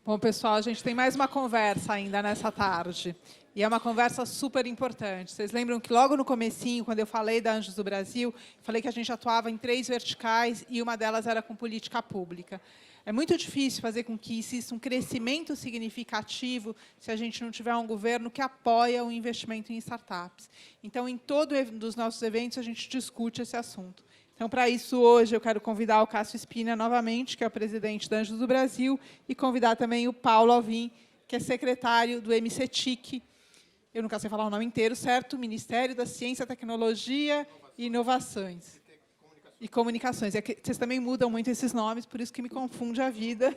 Bom, pessoal, a gente tem mais uma conversa ainda nessa tarde. E é uma conversa super importante. Vocês lembram que logo no comecinho, quando eu falei da Anjos do Brasil, falei que a gente atuava em 3 verticais e uma delas era com política pública. É muito difícil fazer com que exista um crescimento significativo se a gente não tiver um governo que apoia o investimento em startups. Então, em todo dos nossos eventos, a gente discute esse assunto. Então, para isso, hoje, eu quero convidar o Cássio Spina novamente, que é o presidente da Anjos do Brasil, e convidar também o Paulo Alvim, que é secretário do MCTIC, eu nunca sei falar o nome inteiro, certo? Ministério da Ciência, Tecnologia e Inovações. E Comunicações. É que vocês também mudam muito esses nomes, por isso que me confunde a vida.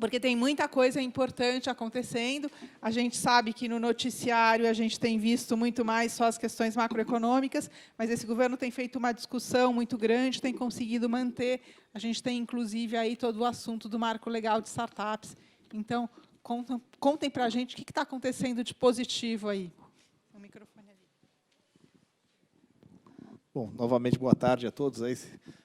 Porque tem muita coisa importante acontecendo. A gente sabe que no noticiário a gente tem visto muito mais só as questões macroeconômicas, mas esse governo tem feito uma discussão muito grande, tem conseguido manter. A gente tem, inclusive, aí todo o assunto do marco legal de startups. Então, contem para a gente o que está acontecendo de positivo aí. O microfone ali. Bom, novamente, boa tarde a todos.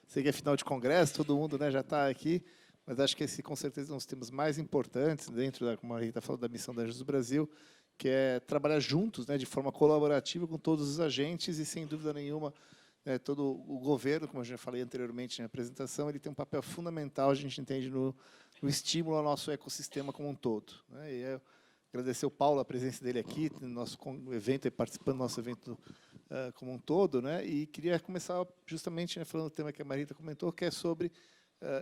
Sei que é final de congresso, todo mundo, né, já está aqui. Mas acho que esse, com certeza, é um dos temas mais importantes dentro da, como a Rita falou, da missão da Anjos do Brasil, que é trabalhar juntos, né, de forma colaborativa com todos os agentes e, sem dúvida nenhuma, todo o governo, como eu já falei anteriormente na apresentação, ele tem um papel fundamental, a gente entende, no estímulo ao nosso ecossistema como um todo. Né, e eu agradecer ao Paulo a presença dele aqui, no nosso evento, participando do nosso evento como um todo, né, e queria começar justamente, né, falando do tema que a Marita comentou, que é sobre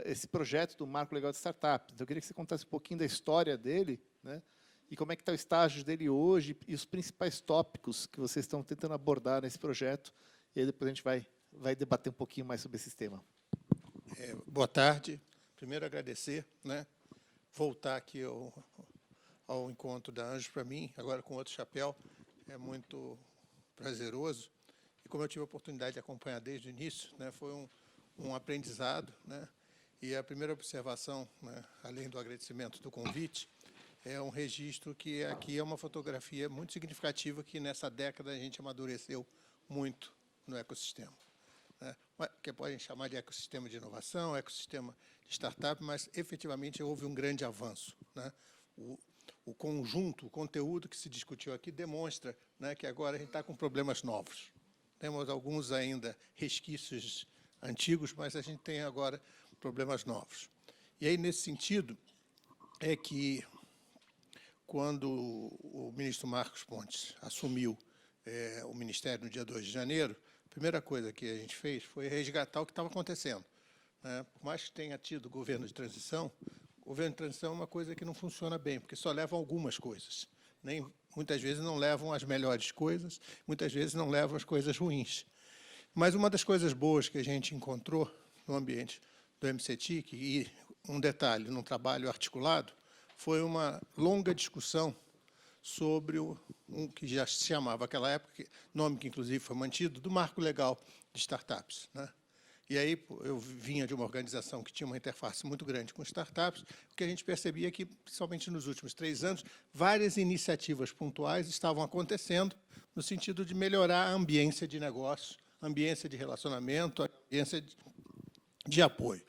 esse projeto do Marco Legal de Startups. Então, eu queria que você contasse um pouquinho da história dele, né, e como é que está o estágio dele hoje e os principais tópicos que vocês estão tentando abordar nesse projeto. E aí depois a gente vai debater um pouquinho mais sobre esse tema. Boa tarde. Primeiro, agradecer, né, voltar aqui ao encontro da Anjos, para mim, agora com outro chapéu, é muito prazeroso. E como eu tive a oportunidade de acompanhar desde o início, né, foi um aprendizado, né. E a primeira observação, né, além do agradecimento do convite, é um registro que aqui é uma fotografia muito significativa que nessa década a gente amadureceu muito no ecossistema, né, que podem chamar de ecossistema de inovação, ecossistema de startup, mas efetivamente houve um grande avanço, né. O conjunto, o conteúdo que se discutiu aqui demonstra, né, que agora a gente está com problemas novos. Temos alguns ainda resquícios antigos, mas a gente tem agora problemas novos. E aí, nesse sentido, é que, quando o ministro Marcos Pontes assumiu o Ministério no dia 2 de janeiro, a primeira coisa que a gente fez foi resgatar o que estava acontecendo. Né? Por mais que tenha tido governo de transição, o governo de transição é uma coisa que não funciona bem, porque só levam algumas coisas. Muitas vezes não levam as melhores coisas, muitas vezes não levam as coisas ruins. Mas uma das coisas boas que a gente encontrou no ambiente do MCTIC, e um detalhe, num trabalho articulado, foi uma longa discussão sobre um que já se chamava, naquela época, nome que inclusive foi mantido, do Marco Legal de Startups, né? E aí eu vinha de uma organização que tinha uma interface muito grande com startups, o que a gente percebia que, principalmente nos últimos 3 anos, várias iniciativas pontuais estavam acontecendo no sentido de melhorar a ambiência de negócio, a ambiência de relacionamento, a ambiência de apoio.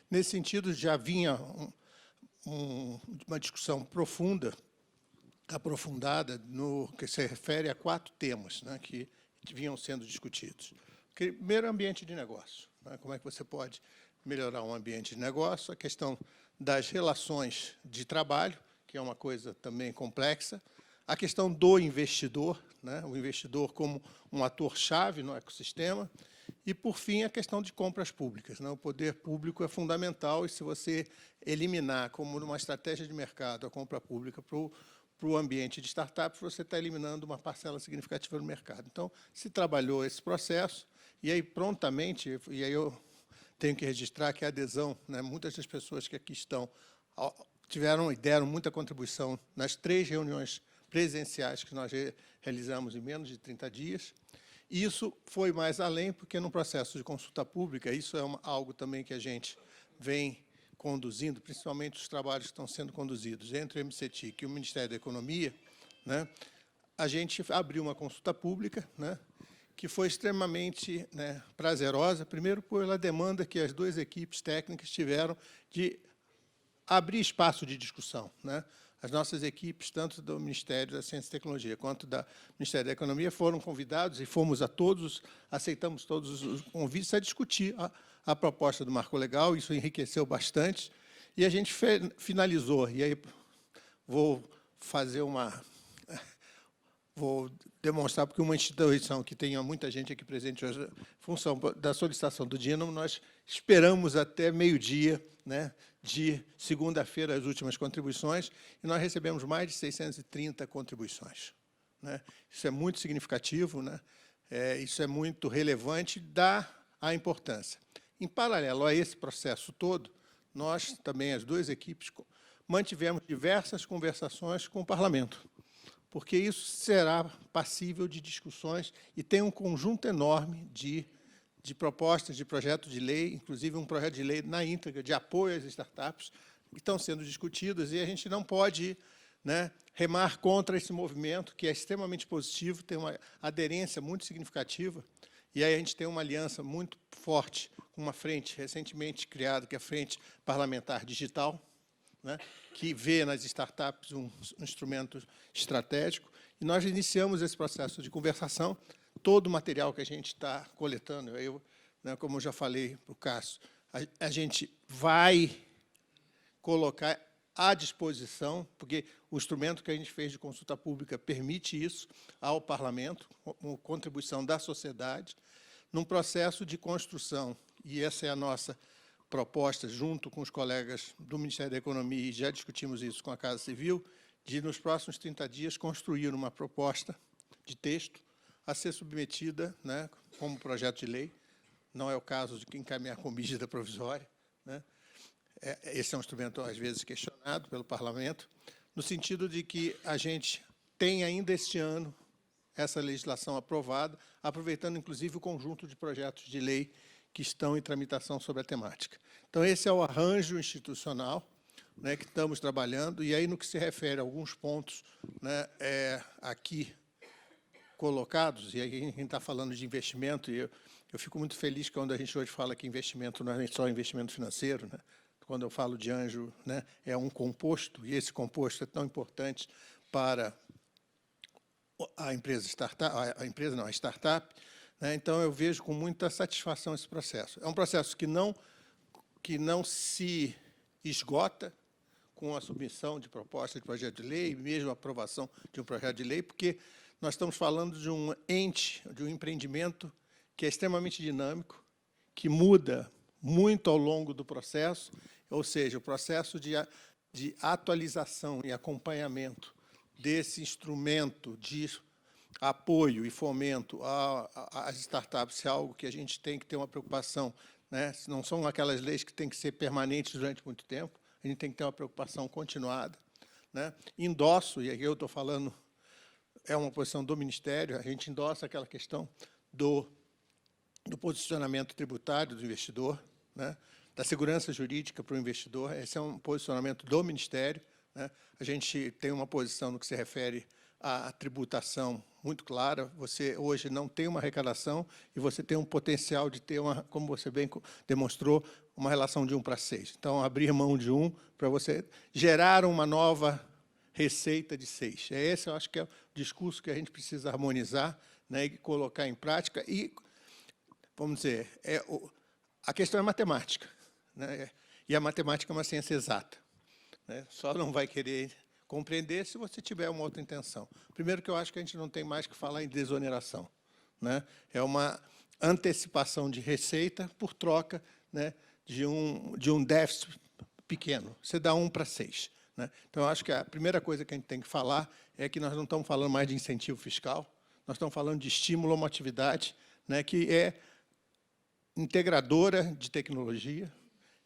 Nesse sentido, já vinha uma discussão profunda, aprofundada, no que se refere a 4 temas, né, que vinham sendo discutidos. Primeiro, ambiente de negócio. Né, como é que você pode melhorar um ambiente de negócio? A questão das relações de trabalho, que é uma coisa também complexa. A questão do investidor, né, o investidor como um ator-chave no ecossistema. E, por fim, a questão de compras públicas. Né? O poder público é fundamental, e se você eliminar, como numa estratégia de mercado, a compra pública para o ambiente de startups, você está eliminando uma parcela significativa do mercado. Então, se trabalhou esse processo, e aí prontamente, e aí eu tenho que registrar que a adesão, né, muitas das pessoas que aqui estão tiveram e deram muita contribuição nas 3 reuniões presenciais que nós realizamos em menos de 30 dias. Isso foi mais além, porque no processo de consulta pública, isso é algo também que a gente vem conduzindo, principalmente os trabalhos que estão sendo conduzidos entre o MCTIC e o Ministério da Economia, né, a gente abriu uma consulta pública, né, que foi extremamente, né, prazerosa, primeiro pela demanda que as 2 equipes técnicas tiveram de abrir espaço de discussão, né? As nossas equipes, tanto do Ministério da Ciência e Tecnologia quanto do Ministério da Economia, foram convidados e fomos a todos, aceitamos todos os convites a discutir a proposta do marco legal. Isso enriqueceu bastante. E a gente finalizou. E aí vou demonstrar, porque uma instituição que tenha muita gente aqui presente hoje, em função da solicitação do Dínamo, nós esperamos até meio-dia, né, de segunda-feira, as últimas contribuições, e nós recebemos mais de 630 contribuições, né? Isso é muito significativo, né? Isso é muito relevante, dá a importância. Em paralelo a esse processo todo, nós também, as duas equipes, mantivemos diversas conversações com o Parlamento, porque isso será passível de discussões e tem um conjunto enorme de propostas, de projetos de lei, inclusive um projeto de lei na íntegra de apoio às startups, que estão sendo discutidas, e a gente não pode, né, remar contra esse movimento, que é extremamente positivo, tem uma aderência muito significativa, e aí a gente tem uma aliança muito forte com uma frente recentemente criada, que é a Frente Parlamentar Digital, né, que vê nas startups um instrumento estratégico, e nós iniciamos esse processo de conversação. Todo o material que a gente está coletando, né, como eu já falei para o Cássio, a gente vai colocar à disposição, porque o instrumento que a gente fez de consulta pública permite isso ao Parlamento, com contribuição da sociedade, num processo de construção, e essa é a nossa proposta, junto com os colegas do Ministério da Economia, e já discutimos isso com a Casa Civil, de, nos próximos 30 dias, construir uma proposta de texto a ser submetida, né, como projeto de lei. Não é o caso de encaminhar com medida provisória, né? Esse é um instrumento, às vezes, questionado pelo Parlamento, no sentido de que a gente tem ainda este ano essa legislação aprovada, aproveitando, inclusive, o conjunto de projetos de lei que estão em tramitação sobre a temática. Então, esse é o arranjo institucional, né, que estamos trabalhando, e aí, no que se refere a alguns pontos, né, aqui colocados, e aí a gente está falando de investimento, e eu fico muito feliz quando a gente hoje fala que investimento não é só investimento financeiro, né? Quando eu falo de anjo, né, é um composto, e esse composto é tão importante para a empresa startup, a startup, né? Então eu vejo com muita satisfação esse processo. É um processo que não se esgota com a submissão de proposta de projeto de lei, mesmo a aprovação de um projeto de lei, porque nós estamos falando de um ente, de um empreendimento que é extremamente dinâmico, que muda muito ao longo do processo, ou seja, o processo de atualização e acompanhamento desse instrumento de apoio e fomento às startups é algo que a gente tem que ter uma preocupação, né? Não são aquelas leis que têm que ser permanentes durante muito tempo, a gente tem que ter uma preocupação continuada, né? Endosso, e aqui eu estou falando, é uma posição do Ministério, a gente endossa aquela questão do posicionamento tributário do investidor, né? Da segurança jurídica para o investidor. Esse é um posicionamento do Ministério, né? A gente tem uma posição no que se refere à tributação muito clara. Você hoje não tem uma arrecadação e você tem um potencial de ter, como você bem demonstrou, uma relação de 1:6. Então, abrir mão de 1 para você gerar uma nova receita de 6. Esse, eu acho que é o discurso que a gente precisa harmonizar, né, e colocar em prática. E, vamos dizer, a questão é matemática, né? E a matemática é uma ciência exata, né? Só não vai querer compreender se você tiver uma outra intenção. Primeiro, que eu acho que a gente não tem mais que falar em desoneração, né? É uma antecipação de receita por troca, né, de um déficit pequeno. Você dá 1:6. Né? Então, eu acho que a primeira coisa que a gente tem que falar é que nós não estamos falando mais de incentivo fiscal, nós estamos falando de estímulo a uma atividade, né, que é integradora de tecnologia,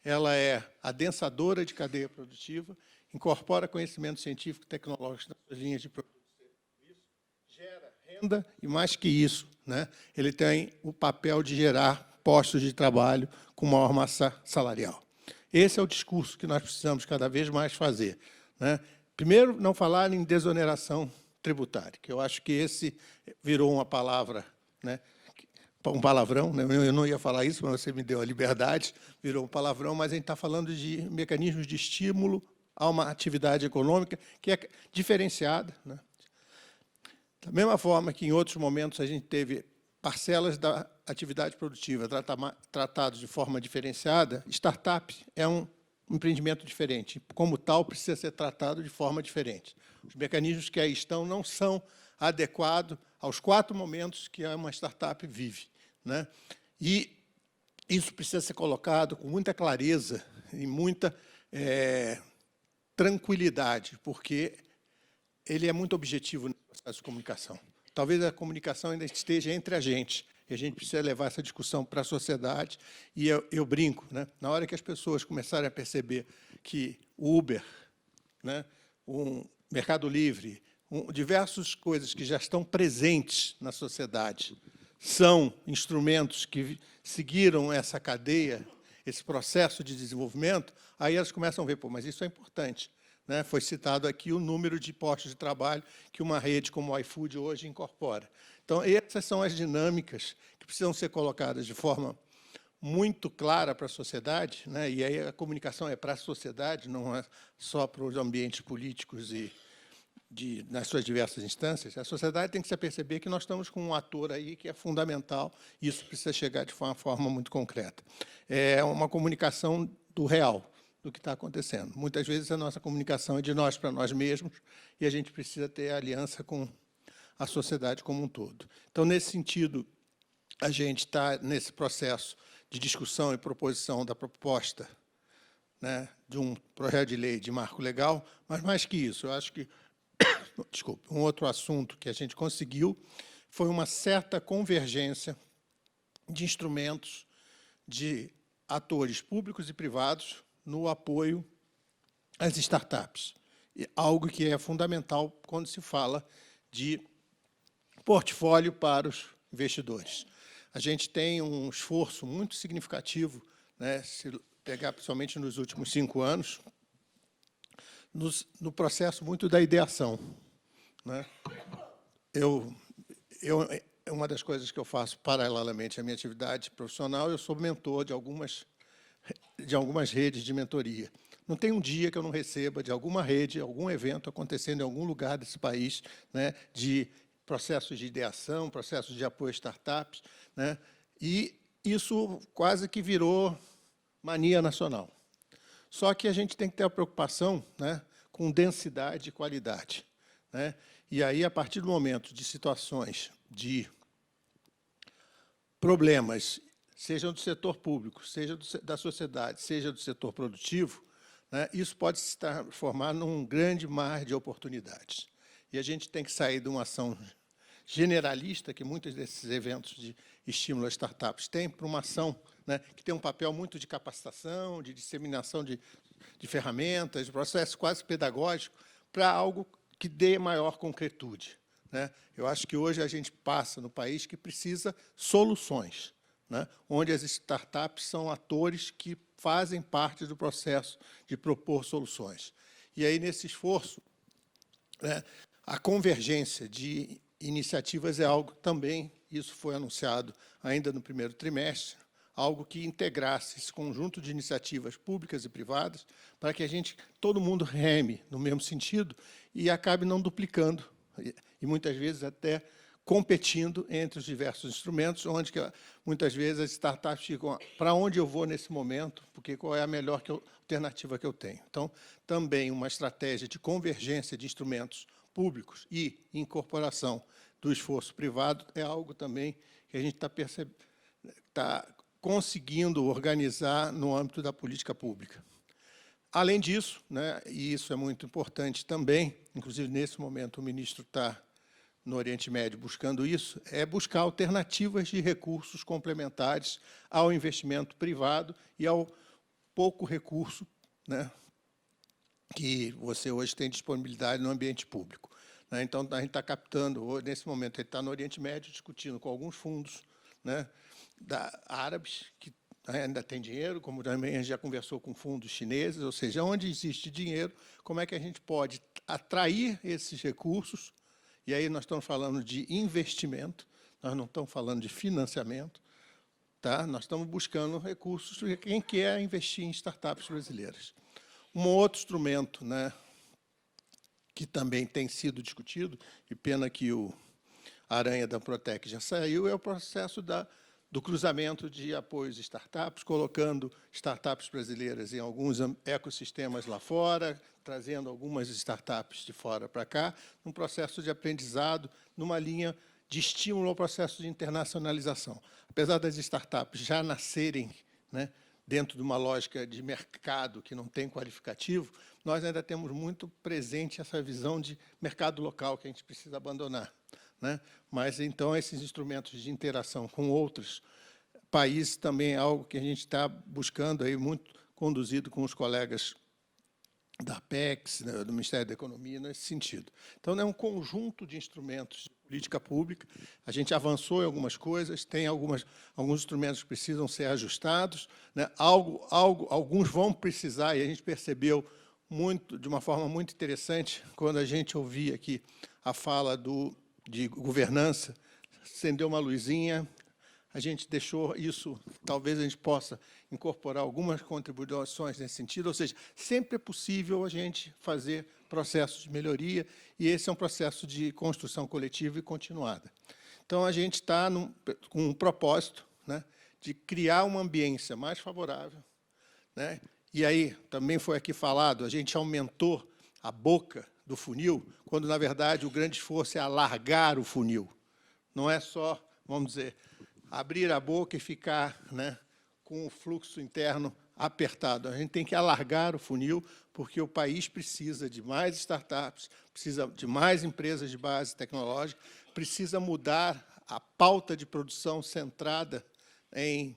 ela é adensadora de cadeia produtiva, incorpora conhecimento científico e tecnológico nas suas linhas de produtos e serviços, gera renda e, mais que isso, né, ele tem o papel de gerar postos de trabalho com maior massa salarial. Esse é o discurso que nós precisamos cada vez mais fazer, né? Primeiro, não falar em desoneração tributária, que eu acho que esse virou uma palavra, né, um palavrão, né? Eu não ia falar isso, mas você me deu a liberdade, virou um palavrão, mas a gente está falando de mecanismos de estímulo a uma atividade econômica que é diferenciada, né? Da mesma forma que, em outros momentos, a gente teve parcelas da atividade produtiva tratados de forma diferenciada, startup é um empreendimento diferente. Como tal, precisa ser tratado de forma diferente. Os mecanismos que aí estão não são adequados aos 4 momentos que uma startup vive, né? E isso precisa ser colocado com muita clareza e muita tranquilidade, porque ele é muito objetivo no processo de comunicação. Talvez a comunicação ainda esteja entre a gente, e a gente precisa levar essa discussão para a sociedade. E eu brinco, né? Na hora que as pessoas começarem a perceber que o Uber, né, o Mercado Livre, diversas coisas que já estão presentes na sociedade, são instrumentos que seguiram essa cadeia, esse processo de desenvolvimento, aí elas começam a ver, pô, mas isso é importante, né? Foi citado aqui o número de postos de trabalho que uma rede como o iFood hoje incorpora. Então, essas são as dinâmicas que precisam ser colocadas de forma muito clara para a sociedade, né? E aí a comunicação é para a sociedade, não é só para os ambientes políticos e nas suas diversas instâncias. A sociedade tem que se aperceber que nós estamos com um ator aí que é fundamental, e isso precisa chegar de uma forma muito concreta. É uma comunicação do real, do que está acontecendo. Muitas vezes a nossa comunicação é de nós para nós mesmos, e a gente precisa ter aliança com a sociedade como um todo. Então, nesse sentido, a gente está nesse processo de discussão e proposição da proposta, né, de um projeto de lei de marco legal, mas mais que isso, eu acho que, desculpe, um outro assunto que a gente conseguiu foi uma certa convergência de instrumentos de atores públicos e privados no apoio às startups, algo que é fundamental quando se fala de portfólio para os investidores. A gente tem um esforço muito significativo, né, se pegar principalmente nos últimos 5 anos, no processo muito da ideação, né? Uma das coisas que eu faço paralelamente à minha atividade profissional, eu sou mentor de algumas redes de mentoria. Não tem um dia que eu não receba de alguma rede, algum evento acontecendo em algum lugar desse país, né, de processos de ideação, processos de apoio a startups, né, e isso quase que virou mania nacional. Só que a gente tem que ter a preocupação, né, com densidade e qualidade, né? E aí, a partir do momento de situações de problemas, seja do setor público, seja da sociedade, seja do setor produtivo, né, isso pode se transformar num grande mar de oportunidades. E a gente tem que sair de uma ação generalista, que muitos desses eventos de estímulo a startups têm, para uma ação, né, que tem um papel muito de capacitação, de disseminação de ferramentas, de processo quase pedagógico, para algo que dê maior concretude, né? Eu acho que hoje a gente passa no país que precisa soluções, né, onde as startups são atores que fazem parte do processo de propor soluções. E aí, nesse esforço, né, a convergência de iniciativas é algo também, isso foi anunciado ainda no primeiro trimestre, algo que integrasse esse conjunto de iniciativas públicas e privadas para que todo mundo reme no mesmo sentido e acabe não duplicando, e muitas vezes até competindo entre os diversos instrumentos, onde muitas vezes as startups ficam, para onde eu vou nesse momento, porque qual é a melhor alternativa que eu tenho. Então, também uma estratégia de convergência de instrumentos públicos e incorporação do esforço privado é algo também que a gente está conseguindo organizar no âmbito da política pública. Além disso, né, e isso é muito importante também, inclusive nesse momento o ministro está no Oriente Médio buscando isso, é buscar alternativas de recursos complementares ao investimento privado e ao pouco recurso, né, que você hoje tem disponibilidade no ambiente público, né? Então, a gente está captando, nesse momento, ele está no Oriente Médio, discutindo com alguns fundos, né, árabes, que ainda tem dinheiro, como também a gente já conversou com fundos chineses, ou seja, onde existe dinheiro, como é que a gente pode atrair esses recursos, e aí nós estamos falando de investimento, nós não estamos falando de financiamento, tá? Nós estamos buscando recursos de quem quer investir em startups brasileiras. Um outro instrumento, né, que também tem sido discutido, e pena que o Aranha da Protec já saiu, é o processo do cruzamento de apoios de startups, colocando startups brasileiras em alguns ecossistemas lá fora, trazendo algumas startups de fora para cá, num processo de aprendizado, numa linha de estímulo ao processo de internacionalização. Apesar das startups já nascerem, né, dentro de uma lógica de mercado que não tem qualificativo, nós ainda temos muito presente essa visão de mercado local que a gente precisa abandonar, né? Mas, então, esses instrumentos de interação com outros países também é algo que a gente está buscando, aí, muito conduzido com os colegas da Apex, né, do Ministério da Economia, nesse sentido. Então, é um conjunto de instrumentos de política pública. A gente avançou em algumas coisas, tem alguns instrumentos que precisam ser ajustados, né? Alguns vão precisar, e a gente percebeu de uma forma muito interessante, quando a gente ouvia aqui a fala de governança, acendeu uma luzinha, a gente deixou isso, talvez a gente possa incorporar algumas contribuições nesse sentido, ou seja, sempre é possível a gente fazer processos de melhoria, e esse é um processo de construção coletiva e continuada. Então, a gente está com um propósito, né, de criar uma ambiência mais favorável, né? E aí, também foi aqui falado, a gente aumentou a boca do funil, quando, na verdade, o grande esforço é alargar o funil. Não é só, vamos dizer, abrir a boca e ficar, né, com o fluxo interno apertado. A gente tem que alargar o funil, porque o país precisa de mais startups, precisa de mais empresas de base tecnológica, precisa mudar a pauta de produção centrada em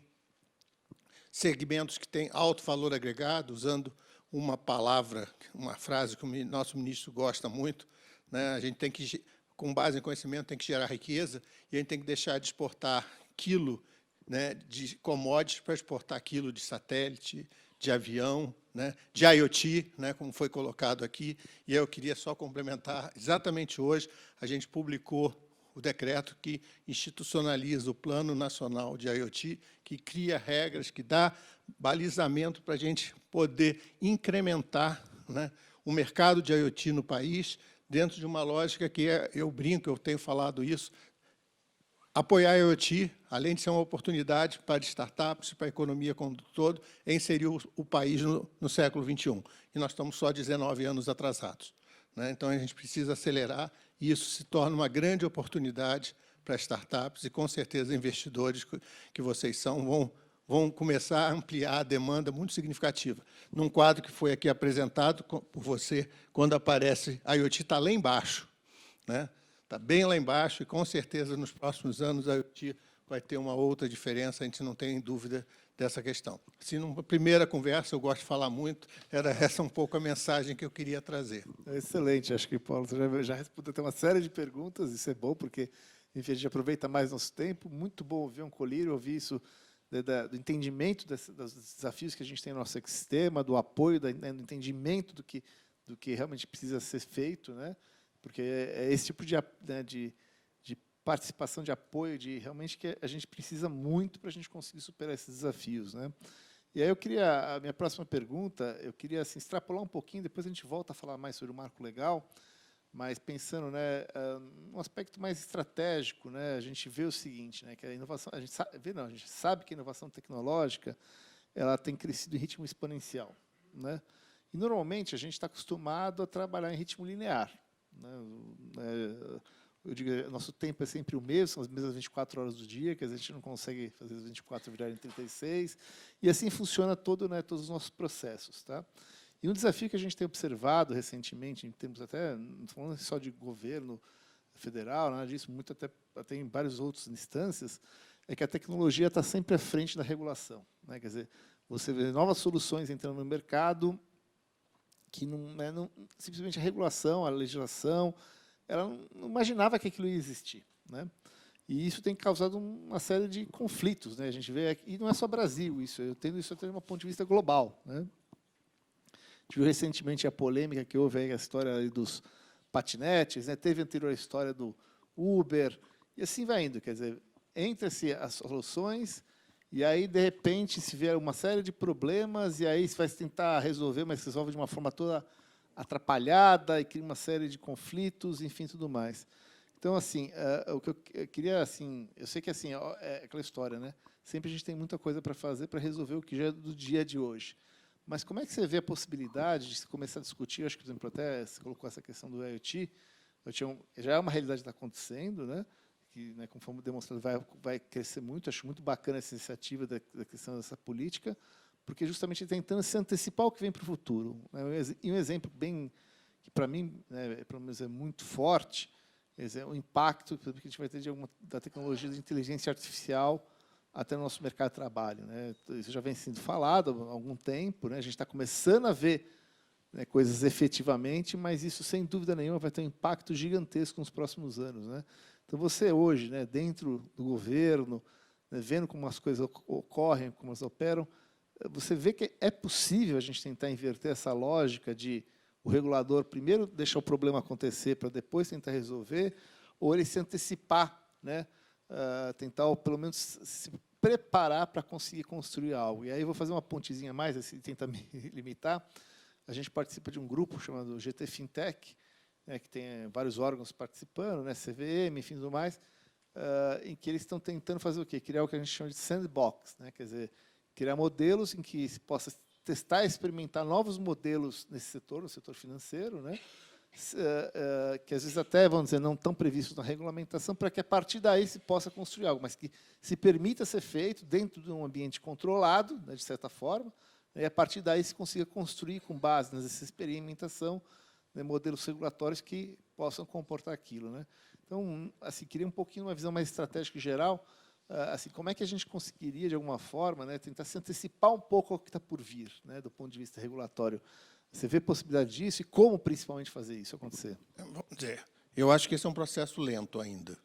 segmentos que têm alto valor agregado, usando uma palavra, uma frase que o nosso ministro gosta muito, né? A gente tem que, com base em conhecimento, tem que gerar riqueza, e a gente tem que deixar de exportar quilo, né, de commodities para exportar quilo de satélite, de avião, né, de IoT, né, como foi colocado aqui. E eu queria só complementar, exatamente hoje, a gente publicou o decreto que institucionaliza o Plano Nacional de IoT, que cria regras, que dá balizamento para a gente poder incrementar, né, o mercado de IoT no país, dentro de uma lógica que eu brinco, eu tenho falado isso, apoiar a IoT, além de ser uma oportunidade para startups, para a economia como um todo, é inserir o país no século XXI. E nós estamos só 19 anos atrasados, né? Então, a gente precisa acelerar, e isso se torna uma grande oportunidade para startups, e, com certeza, investidores que vocês são vão começar a ampliar a demanda muito significativa. Num quadro que foi aqui apresentado por você, quando aparece a IoT, está lá embaixo, né? Está bem lá embaixo, e, com certeza, nos próximos anos, a IoT vai ter uma outra diferença, a gente não tem dúvida dessa questão. Se, numa primeira conversa, eu gosto de falar muito, era essa um pouco a mensagem que eu queria trazer. Excelente, acho que, Paulo, você já respondeu até uma série de perguntas, isso é bom, porque, enfim, a gente aproveita mais nosso tempo. Muito bom ouvir um colírio, ouvir isso do entendimento dos desafios que a gente tem no nosso ecossistema, do apoio, do entendimento do que realmente precisa ser feito, né? Porque é esse tipo de participação, de apoio, de realmente que a gente precisa muito para a gente conseguir superar esses desafios, né? E aí a minha próxima pergunta, eu queria assim, extrapolar um pouquinho, depois a gente volta a falar mais sobre o marco legal, mas pensando, né, num aspecto mais estratégico, né, a gente vê o seguinte, né, que a inovação, a gente sabe que a inovação tecnológica ela tem crescido em ritmo exponencial, né? E normalmente a gente está acostumado a trabalhar em ritmo linear, né? Eu digo, nosso tempo é sempre o mesmo, são as mesmas 24 horas do dia, que a gente não consegue fazer as 24 virarem 36, e assim funciona todos os nossos processos, tá? E um desafio que a gente tem observado recentemente, em termos até, não estou falando só de governo federal, nada disso, muito até em várias outras instâncias, é que a tecnologia está sempre à frente da regulação, né? Quer dizer, você vê novas soluções entrando no mercado que simplesmente a regulação, a legislação, ela não imaginava que aquilo ia existir, né? E isso tem causado uma série de conflitos, né? A gente vê aqui, e não é só Brasil isso, eu tendo isso até de um ponto de vista global, né? A gente viu recentemente a polêmica que houve aí, a história aí dos patinetes, né? Teve a anterior história do Uber, E assim vai indo, quer dizer, entre-se as soluções, e aí, de repente, se vê uma série de problemas, e aí você vai tentar resolver, mas resolve de uma forma toda atrapalhada, e cria uma série de conflitos, enfim, tudo mais. Então, assim, o que eu queria, assim, eu sei que assim, é aquela história, né? Sempre a gente tem muita coisa para fazer para resolver o que já é do dia de hoje. Mas como é que você vê a possibilidade de se começar a discutir, acho que, por exemplo, até você colocou essa questão do IoT, já é uma realidade que está acontecendo, né? Que, né, conforme demonstrado, vai crescer muito. Acho muito bacana essa iniciativa da questão dessa política, porque justamente tentando se antecipar o que vem para o futuro. E um exemplo bem, que para mim, né, pelo menos é muito forte, é o impacto que a gente vai ter da tecnologia de inteligência artificial até no nosso mercado de trabalho, né? Isso já vem sendo falado há algum tempo, né? A gente está começando a ver, né, coisas efetivamente, mas isso, sem dúvida nenhuma, vai ter um impacto gigantesco nos próximos anos, né? Então, você hoje, né, dentro do governo, né, vendo como as coisas ocorrem, como elas operam, você vê que é possível a gente tentar inverter essa lógica de o regulador primeiro deixar o problema acontecer para depois tentar resolver, ou ele se antecipar, né, tentar, ou pelo menos, se preparar para conseguir construir algo. E aí eu vou fazer uma pontezinha a mais, assim, tentar me limitar. A gente participa de um grupo chamado GT Fintech, né, que tem vários órgãos participando, né, CVM, enfim, tudo mais, em que eles estão tentando fazer o quê? Criar o que a gente chama de sandbox, né, quer dizer, criar modelos em que se possa testar e experimentar novos modelos nesse setor, no setor financeiro, né, que às vezes até, vamos dizer, não estão previstos na regulamentação, para que a partir daí se possa construir algo, mas que se permita ser feito dentro de um ambiente controlado, né, de certa forma, e a partir daí se consiga construir, com base nessa experimentação, né, modelos regulatórios que possam comportar aquilo, né? Então, assim, queria um pouquinho uma visão mais estratégica e geral, assim, como é que a gente conseguiria, de alguma forma, né, tentar se antecipar um pouco ao que está por vir, né, do ponto de vista regulatório. Você vê possibilidade disso e como, principalmente, fazer isso acontecer? Vamos dizer, eu acho que esse é um processo lento ainda,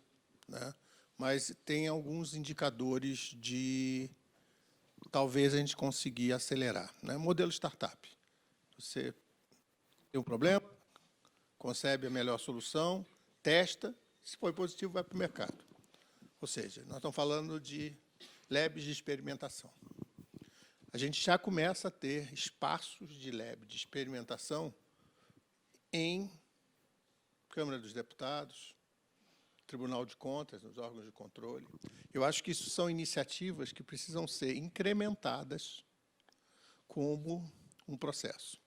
né? Mas tem alguns indicadores de talvez a gente conseguir acelerar, né? Modelo startup. Você tem um problema, concebe a melhor solução, testa, se for positivo, vai para o mercado. Ou seja, nós estamos falando de labs de experimentação. A gente já começa a ter espaços de lab de experimentação em Câmara dos Deputados, Tribunal de Contas, nos órgãos de controle. Eu acho que isso são iniciativas que precisam ser incrementadas como um processo.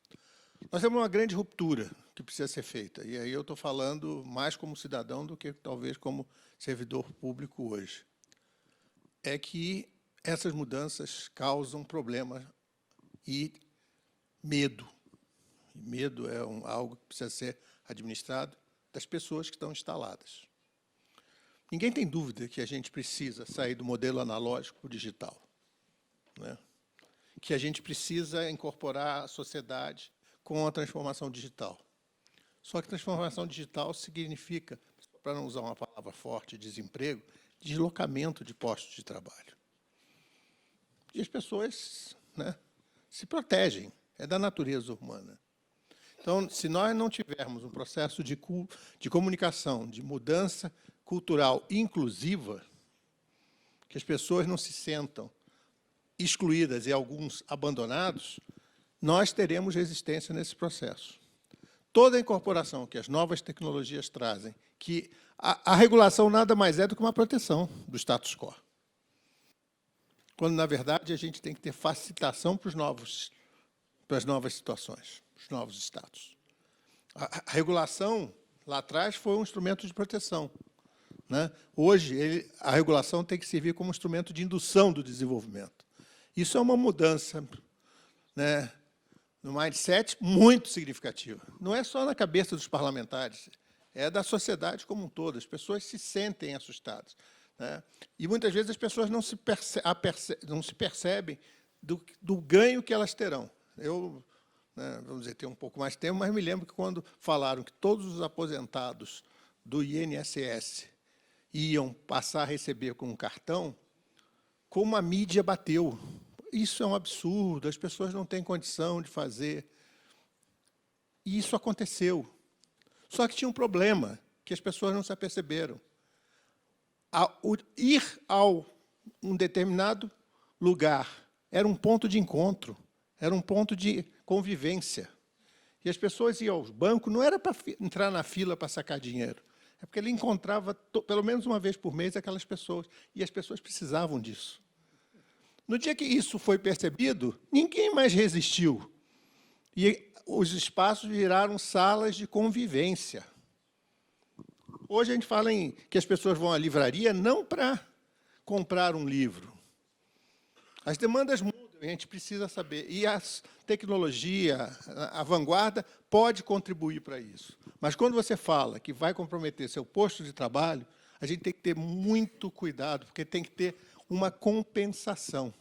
Nós temos uma grande ruptura que precisa ser feita, e aí eu estou falando mais como cidadão do que talvez como servidor público hoje. É que essas mudanças causam problema e medo. Medo é algo que precisa ser administrado das pessoas que estão instaladas. Ninguém tem dúvida que a gente precisa sair do modelo analógico para o digital, né? Que a gente precisa incorporar a sociedade com a transformação digital. Só que transformação digital significa, para não usar uma palavra forte, desemprego, deslocamento de postos de trabalho. E as pessoas, né, se protegem, é da natureza humana. Então, se nós não tivermos um processo de comunicação, de mudança cultural inclusiva, que as pessoas não se sentam excluídas e alguns abandonados, nós teremos resistência nesse processo. Toda a incorporação que as novas tecnologias trazem, que a regulação nada mais é do que uma proteção do status quo. Quando, na verdade, a gente tem que ter facilitação para as novas situações, para os novos status. A regulação, lá atrás, foi um instrumento de proteção, né? Hoje, a regulação tem que servir como instrumento de indução do desenvolvimento. Isso é uma mudança, né, no mindset muito significativa. Não é só na cabeça dos parlamentares, é da sociedade como um todo. As pessoas se sentem assustadas, né? E, muitas vezes, as pessoas não se percebem do ganho que elas terão. Eu, né, vamos dizer, tenho um pouco mais de tempo, mas me lembro que, quando falaram que todos os aposentados do INSS iam passar a receber com um cartão, como a mídia bateu. Isso é um absurdo, as pessoas não têm condição de fazer. E isso aconteceu. Só que tinha um problema, que as pessoas não se aperceberam. Ir a um determinado lugar era um ponto de encontro, era um ponto de convivência. E as pessoas iam aos bancos, não era para entrar na fila para sacar dinheiro, é porque ele encontrava, pelo menos uma vez por mês, aquelas pessoas, e as pessoas precisavam disso. No dia que isso foi percebido, ninguém mais resistiu. E os espaços viraram salas de convivência. Hoje a gente fala que as pessoas vão à livraria não para comprar um livro. As demandas mudam, a gente precisa saber. E a tecnologia, a vanguarda, pode contribuir para isso. Mas quando você fala que vai comprometer seu posto de trabalho, a gente tem que ter muito cuidado, porque tem que ter uma compensação.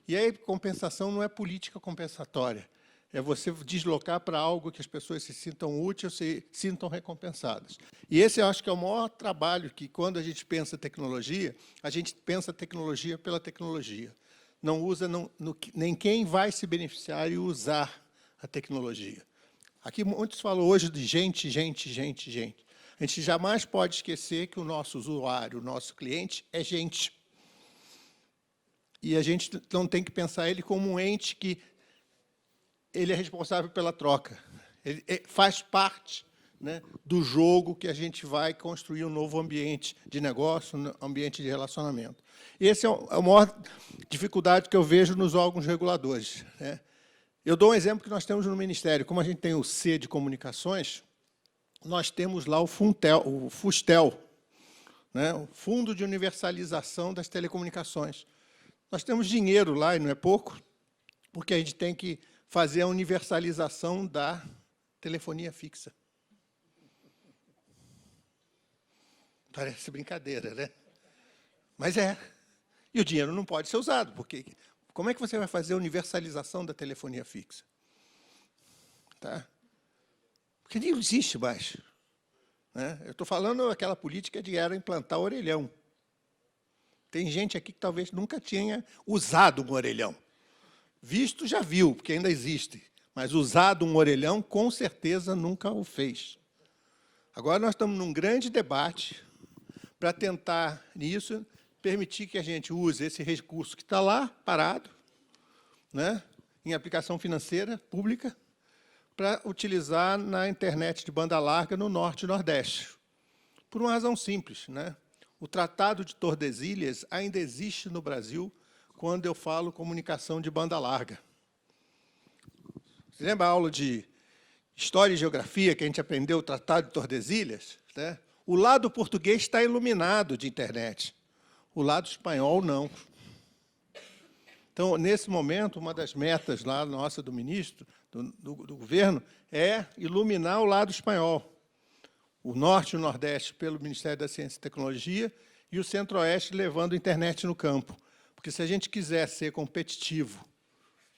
E aí, compensação não é política compensatória. É você deslocar para algo que as pessoas se sintam úteis, se sintam recompensadas. E esse, eu acho que é o maior trabalho que, quando a gente pensa tecnologia, a gente pensa tecnologia pela tecnologia. Não usa nem quem vai se beneficiar e usar a tecnologia. Aqui muitos falam hoje de gente. A gente jamais pode esquecer que o nosso usuário, o nosso cliente, é gente. E a gente não tem que pensar ele como um ente que ele é responsável pela troca. Ele faz parte, né, do jogo que a gente vai construir um novo ambiente de negócio, um ambiente de relacionamento. Essa é a maior dificuldade que eu vejo nos órgãos reguladores, né? Eu dou um exemplo que nós temos no Ministério. Como a gente tem o C de comunicações, nós temos lá o FUSTEL, né, o Fundo de Universalização das Telecomunicações. Nós temos dinheiro lá, e não é pouco, porque a gente tem que fazer a universalização da telefonia fixa. Parece brincadeira, né? Mas é. E o dinheiro não pode ser usado, porque como é que você vai fazer a universalização da telefonia fixa? Tá? Porque nem existe mais, né? Eu estou falando aquela política de era implantar orelhão. Tem gente aqui que talvez nunca tenha usado um orelhão. Visto, já viu, porque ainda existe. Mas usado um orelhão, com certeza, nunca o fez. Agora nós estamos num grande debate para tentar, nisso, permitir que a gente use esse recurso que está lá, parado, né, em aplicação financeira pública, para utilizar na internet de banda larga no Norte e Nordeste. Por uma razão simples, né? O Tratado de Tordesilhas ainda existe no Brasil quando eu falo comunicação de banda larga. Você lembra a aula de História e Geografia, que a gente aprendeu o Tratado de Tordesilhas, né? O lado português está iluminado de internet, o lado espanhol não. Então, nesse momento, uma das metas lá nossa do ministro, do governo, é iluminar o lado espanhol. O Norte e o Nordeste pelo Ministério da Ciência e Tecnologia e o Centro-Oeste levando a internet no campo. Porque se a gente quiser ser competitivo,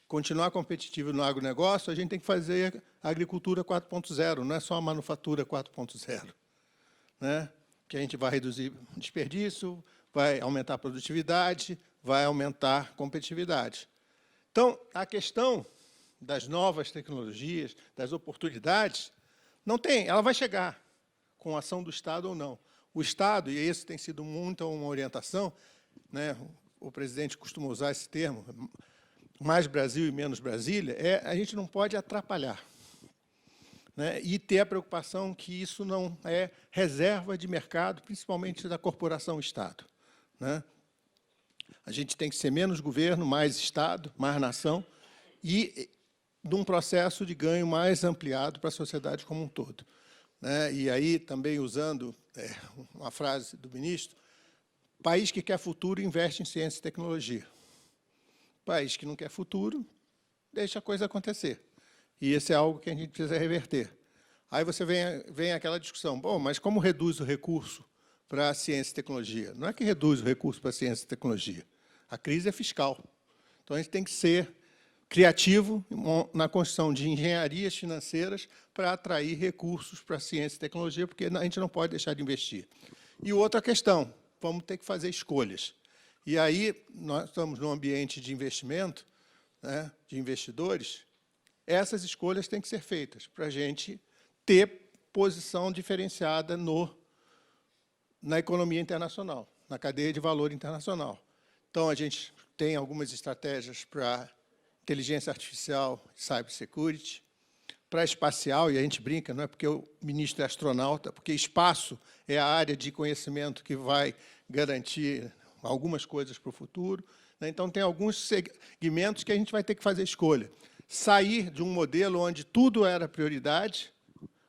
continuar competitivo no agronegócio, a gente tem que fazer a agricultura 4.0, não é só a manufatura 4.0. Né? Que a gente vai reduzir desperdício, vai aumentar a produtividade, vai aumentar a competitividade. Então, a questão das novas tecnologias, das oportunidades, não tem, ela vai chegar com a ação do Estado ou não. O Estado, e esse tem sido muito uma orientação, né, o presidente costuma usar esse termo, mais Brasil e menos Brasília, a gente não pode atrapalhar, né, e ter a preocupação que isso não é reserva de mercado, principalmente da corporação Estado. Né? A gente tem que ser menos governo, mais Estado, mais nação, e num processo de ganho mais ampliado para a sociedade como um todo. Né? E aí, também usando uma frase do ministro, país que quer futuro investe em ciência e tecnologia. País que não quer futuro, deixa a coisa acontecer. E esse é algo que a gente precisa reverter. Aí você vem aquela discussão, bom, mas como reduz o recurso para a ciência e tecnologia? Não é que reduz o recurso para a ciência e tecnologia. A crise é fiscal. Então, a gente tem que ser criativo na construção de engenharias financeiras para atrair recursos para a ciência e tecnologia, porque a gente não pode deixar de investir. E outra questão, vamos ter que fazer escolhas. E aí, nós estamos num ambiente de investimento, né, de investidores, essas escolhas têm que ser feitas para a gente ter posição diferenciada na economia internacional, na cadeia de valor internacional. Então, a gente tem algumas estratégias para inteligência artificial e cybersecurity, para espacial, e a gente brinca, não é porque o ministro é astronauta, porque espaço é a área de conhecimento que vai garantir algumas coisas para o futuro. Né? Então, tem alguns segmentos que a gente vai ter que fazer escolha. Sair de um modelo onde tudo era prioridade,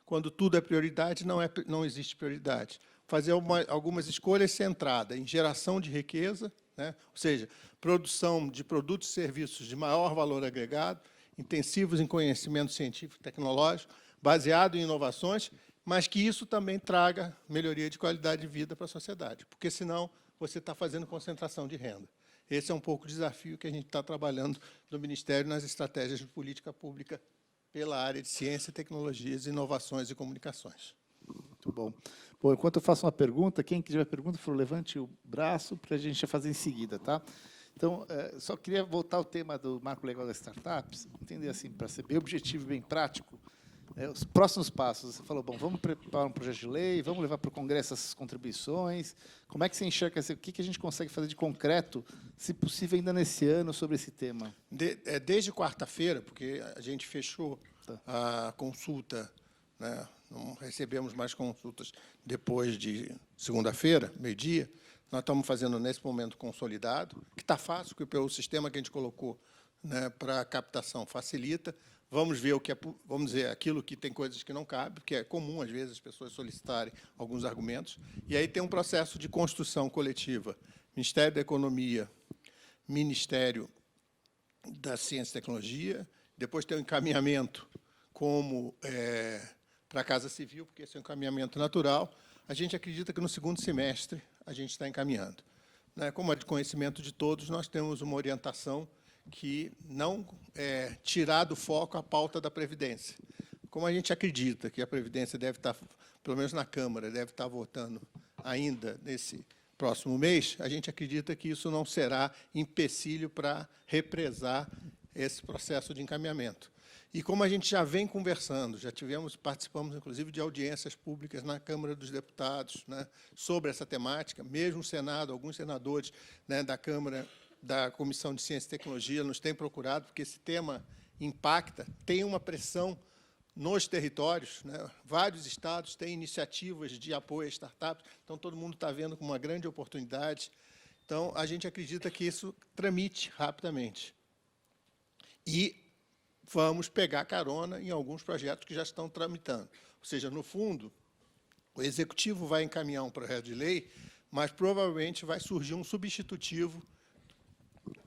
quando tudo é prioridade, não existe prioridade. Fazer algumas escolhas centradas em geração de riqueza, né? Ou seja, produção de produtos e serviços de maior valor agregado, intensivos em conhecimento científico e tecnológico, baseado em inovações, mas que isso também traga melhoria de qualidade de vida para a sociedade, porque, senão, você está fazendo concentração de renda. Esse é um pouco o desafio que a gente está trabalhando no Ministério nas estratégias de política pública pela área de ciência, tecnologias, inovações e comunicações. Muito bom. Bom, enquanto eu faço uma pergunta, quem tiver pergunta, levante o braço para a gente fazer em seguida, tá? Então, só queria voltar ao tema do marco legal das startups, entender assim, para ser bem objetivo e bem prático, os próximos passos. Você falou, bom, vamos preparar um projeto de lei, vamos levar para o Congresso essas contribuições. Como é que você enxerga, o que a gente consegue fazer de concreto, se possível, ainda nesse ano, sobre esse tema? Desde quarta-feira, porque a gente fechou a consulta, né, não recebemos mais consultas depois de segunda-feira, meio-dia. Nós estamos fazendo, nesse momento, consolidado, que está fácil, porque pelo sistema que a gente colocou, né, para captação facilita. Vamos ver o que é, vamos dizer, aquilo que tem coisas que não cabem, porque é comum, às vezes, as pessoas solicitarem alguns argumentos. E aí tem um processo de construção coletiva. Ministério da Economia, Ministério da Ciência e Tecnologia, depois tem o encaminhamento como para a Casa Civil, porque esse é um encaminhamento natural. A gente acredita que no segundo semestre a gente está encaminhando. Né? Como é de conhecimento de todos, nós temos uma orientação que não tirar do foco a pauta da Previdência. Como a gente acredita que a Previdência deve estar, pelo menos na Câmara, deve estar votando ainda nesse próximo mês, a gente acredita que isso não será empecilho para represar esse processo de encaminhamento. E como a gente já vem conversando, participamos, inclusive, de audiências públicas na Câmara dos Deputados, né, sobre essa temática, mesmo o Senado, alguns senadores, né, da Câmara, da Comissão de Ciência e Tecnologia, nos têm procurado, porque esse tema impacta, tem uma pressão nos territórios, né, vários estados têm iniciativas de apoio a startups, então todo mundo está vendo como uma grande oportunidade. Então, a gente acredita que isso tramite rapidamente. E vamos pegar carona em alguns projetos que já estão tramitando. Ou seja, no fundo, o Executivo vai encaminhar um projeto de lei, mas provavelmente vai surgir um substitutivo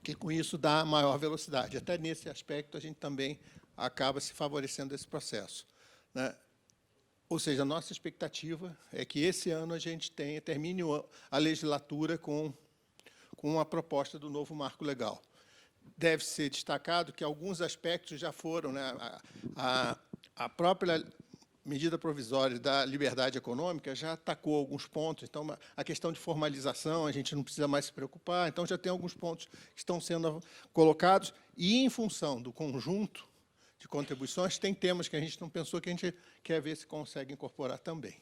que, com isso, dá maior velocidade. Até nesse aspecto, a gente também acaba se favorecendo esse processo. Né? Ou seja, a nossa expectativa é que esse ano a gente termine a legislatura com uma proposta do novo marco legal. Deve ser destacado que alguns aspectos já foram, né, a própria medida provisória da liberdade econômica já atacou alguns pontos. Então, a questão de formalização, a gente não precisa mais se preocupar. Então, já tem alguns pontos que estão sendo colocados. E, em função do conjunto de contribuições, tem temas que a gente não pensou, que a gente quer ver se consegue incorporar também.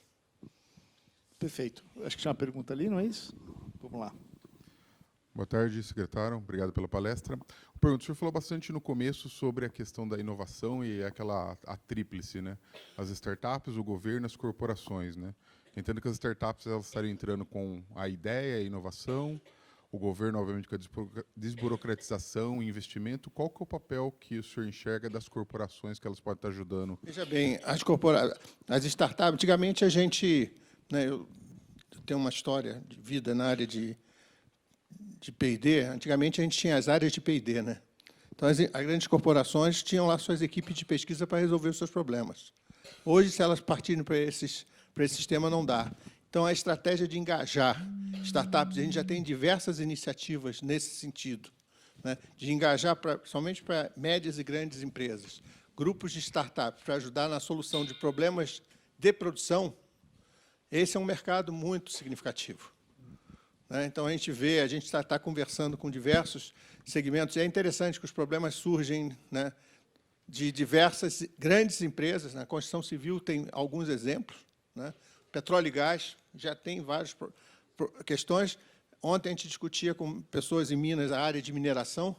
Perfeito. Acho que tinha uma pergunta ali, não é isso? Vamos lá. Boa tarde, secretário. Obrigado pela palestra. O senhor falou bastante no começo sobre a questão da inovação e a tríplice, né? As startups, o governo, as corporações, né? Entendo que as startups elas estariam entrando com a ideia, a inovação, o governo, obviamente, com a desburocratização e investimento. Qual que é o papel que o senhor enxerga das corporações que elas podem estar ajudando? Veja bem, as startups, antigamente a gente, né, eu tenho uma história de vida na área de P&D. Antigamente a gente tinha as áreas de P&D, né? Então as grandes corporações tinham lá suas equipes de pesquisa para resolver os seus problemas. Hoje, se elas partirem para esse sistema, não dá. Então, a estratégia de engajar startups, a gente já tem diversas iniciativas nesse sentido, né, de engajar, somente para médias e grandes empresas, grupos de startups para ajudar na solução de problemas de produção. Esse é um mercado muito significativo. Né? Então, a gente está conversando com diversos segmentos, e é interessante que os problemas surgem, né, de diversas grandes empresas. Na construção civil tem alguns exemplos, né? Ou Petróleo e gás já tem várias questões. Ontem a gente discutia com pessoas em Minas a área de mineração.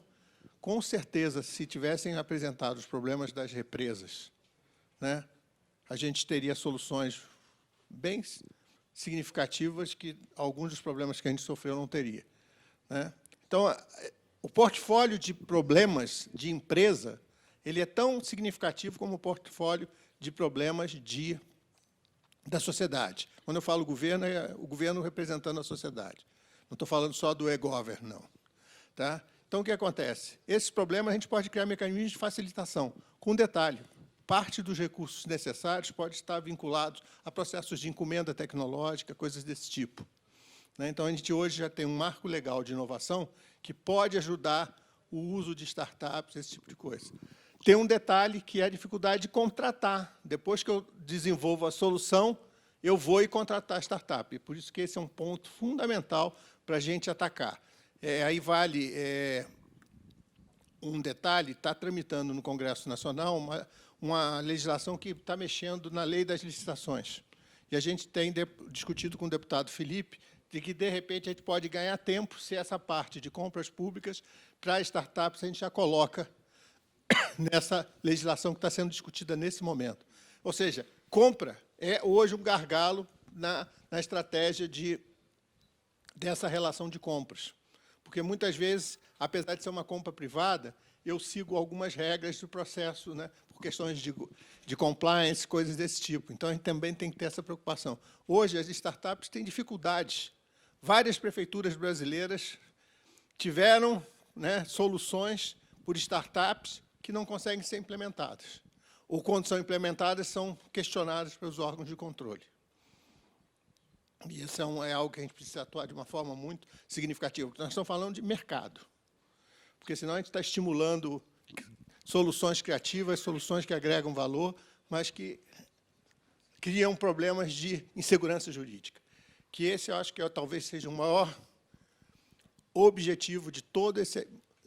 Com certeza, se tivessem apresentado os problemas das represas, né, a gente teria soluções bem significativas que alguns dos problemas que a gente sofreu não teria, né? Então, o portfólio de problemas de empresa ele é tão significativo como o portfólio de problemas da sociedade. Quando eu falo governo, é o governo representando a sociedade. Não estou falando só do e-govern, não. Tá? Então, o que acontece? Esses problemas a gente pode criar mecanismos de facilitação. Com um detalhe, parte dos recursos necessários pode estar vinculados a processos de encomenda tecnológica, coisas desse tipo. Né? Então, a gente hoje já tem um marco legal de inovação que pode ajudar o uso de startups, esse tipo de coisa. Tem um detalhe que é a dificuldade de contratar. Depois que eu desenvolvo a solução, eu vou e contratar a startup. Por isso que esse é um ponto fundamental para a gente atacar. Aí vale um detalhe, está tramitando no Congresso Nacional uma legislação que está mexendo na lei das licitações. E a gente tem discutido com o deputado Felipe de que, de repente, a gente pode ganhar tempo se essa parte de compras públicas para startups a gente já coloca nessa legislação que está sendo discutida nesse momento. Ou seja, compra é hoje um gargalo na estratégia dessa relação de compras. Porque, muitas vezes, apesar de ser uma compra privada, eu sigo algumas regras do processo, né, por questões de compliance, coisas desse tipo. Então, a gente também tem que ter essa preocupação. Hoje, as startups têm dificuldades. Várias prefeituras brasileiras tiveram, né, soluções por startups que não conseguem ser implementadas. Ou, quando são implementadas, são questionadas pelos órgãos de controle. E isso é algo que a gente precisa atuar de uma forma muito significativa. Porque nós estamos falando de mercado. Porque, senão, a gente está estimulando soluções criativas, soluções que agregam valor, mas que criam problemas de insegurança jurídica. Que esse, eu acho que talvez seja o maior objetivo de toda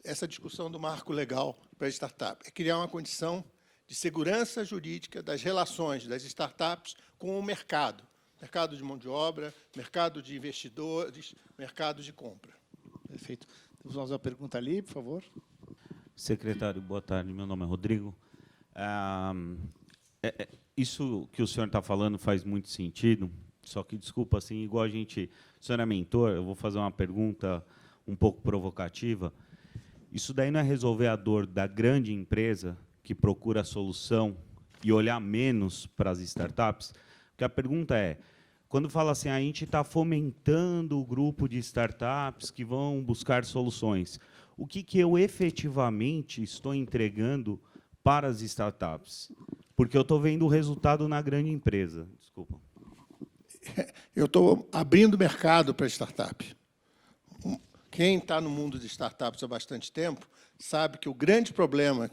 essa discussão do marco legal para a startup. É criar uma condição de segurança jurídica das relações das startups com o mercado. Mercado de mão de obra, mercado de investidores, mercado de compra. Perfeito. Vamos fazer uma pergunta ali, por favor. Secretário, boa tarde. Meu nome é Rodrigo. Isso que o senhor está falando faz muito sentido, só que, desculpa, assim, igual a gente... O senhor é mentor, eu vou fazer uma pergunta um pouco provocativa. Isso daí não é resolver a dor da grande empresa que procura a solução e olhar menos para as startups? Porque a pergunta é, quando fala assim, a gente está fomentando o grupo de startups que vão buscar soluções, o que eu efetivamente estou entregando para as startups? Porque eu estou vendo o resultado na grande empresa. Desculpa. Eu estou abrindo mercado para startup. Quem está no mundo de startups há bastante tempo sabe que o grande problema,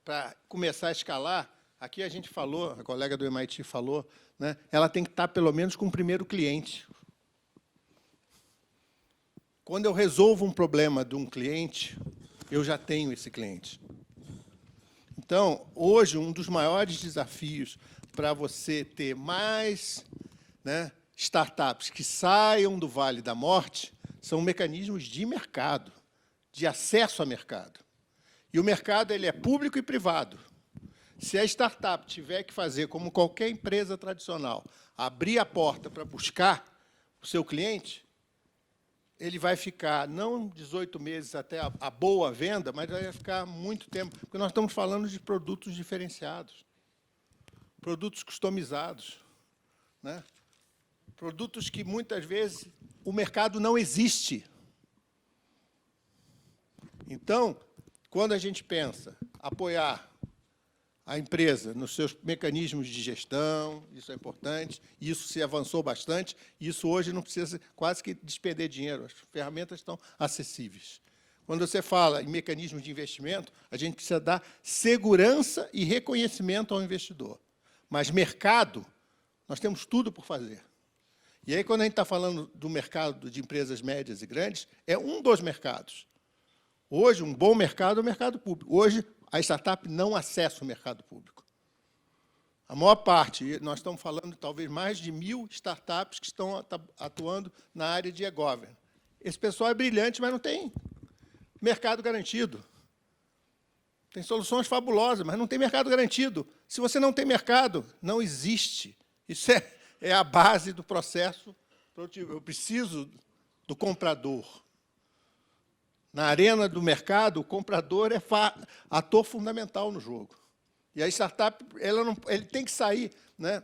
para começar a escalar, aqui a gente falou, a colega do MIT falou, né, ela tem que estar, pelo menos, com o primeiro cliente. Quando eu resolvo um problema de um cliente, eu já tenho esse cliente. Então, hoje, um dos maiores desafios para você ter mais, né, startups que saiam do Vale da Morte são mecanismos de mercado, de acesso a mercado. E o mercado ele é público e privado. Se a startup tiver que fazer, como qualquer empresa tradicional, abrir a porta para buscar o seu cliente, ele vai ficar, não 18 meses até a boa venda, mas vai ficar muito tempo, porque nós estamos falando de produtos diferenciados, produtos customizados, né? Produtos que, muitas vezes, o mercado não existe. Então, quando a gente pensa apoiar a empresa nos seus mecanismos de gestão, isso é importante, isso se avançou bastante, e isso hoje não precisa quase que despender dinheiro, as ferramentas estão acessíveis. Quando você fala em mecanismos de investimento, a gente precisa dar segurança e reconhecimento ao investidor. Mas mercado, nós temos tudo por fazer. E aí, quando a gente está falando do mercado de empresas médias e grandes, é um dos mercados. Hoje, um bom mercado é o mercado público. Hoje, a startup não acessa o mercado público. A maior parte, e nós estamos falando talvez mais de 1.000 startups que estão atuando na área de e-government. Esse pessoal é brilhante, mas não tem mercado garantido. Tem soluções fabulosas, mas não tem mercado garantido. Se você não tem mercado, não existe. Isso é a base do processo produtivo. Eu preciso do comprador. Na arena do mercado, o comprador é ator fundamental no jogo. E a startup, ele tem que sair, né?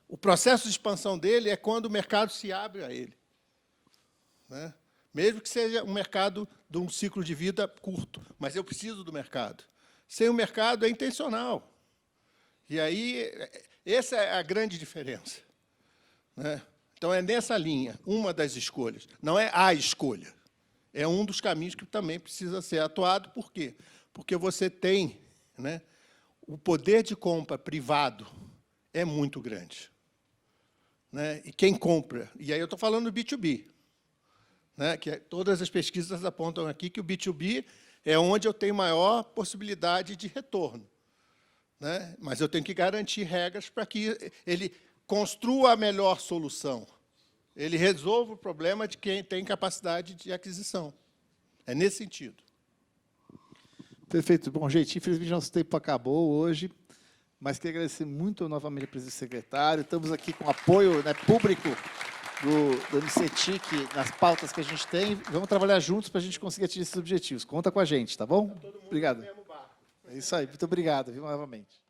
O processo de expansão dele é quando o mercado se abre a ele, né? Mesmo que seja um mercado de um ciclo de vida curto, mas eu preciso do mercado. Sem o mercado é intencional. E aí, essa é a grande diferença, né? Então, é nessa linha, uma das escolhas. Não é a escolha. É um dos caminhos que também precisa ser atuado. Por quê? Porque você tem, né, o poder de compra privado é muito grande, né? E quem compra, e aí eu estou falando do B2B, né, que todas as pesquisas apontam aqui que o B2B é onde eu tenho maior possibilidade de retorno, né? Mas eu tenho que garantir regras para que ele construa a melhor solução, ele resolva o problema de quem tem capacidade de aquisição. É nesse sentido. Perfeito. Bom, gente, infelizmente nosso tempo acabou hoje, mas queria agradecer muito novamente ao presidente secretário. Estamos aqui com apoio, né, público do MCTIC nas pautas que a gente tem. Vamos trabalhar juntos para a gente conseguir atingir esses objetivos. Conta com a gente, tá bom? Obrigado. É isso aí. Muito obrigado, viu, novamente.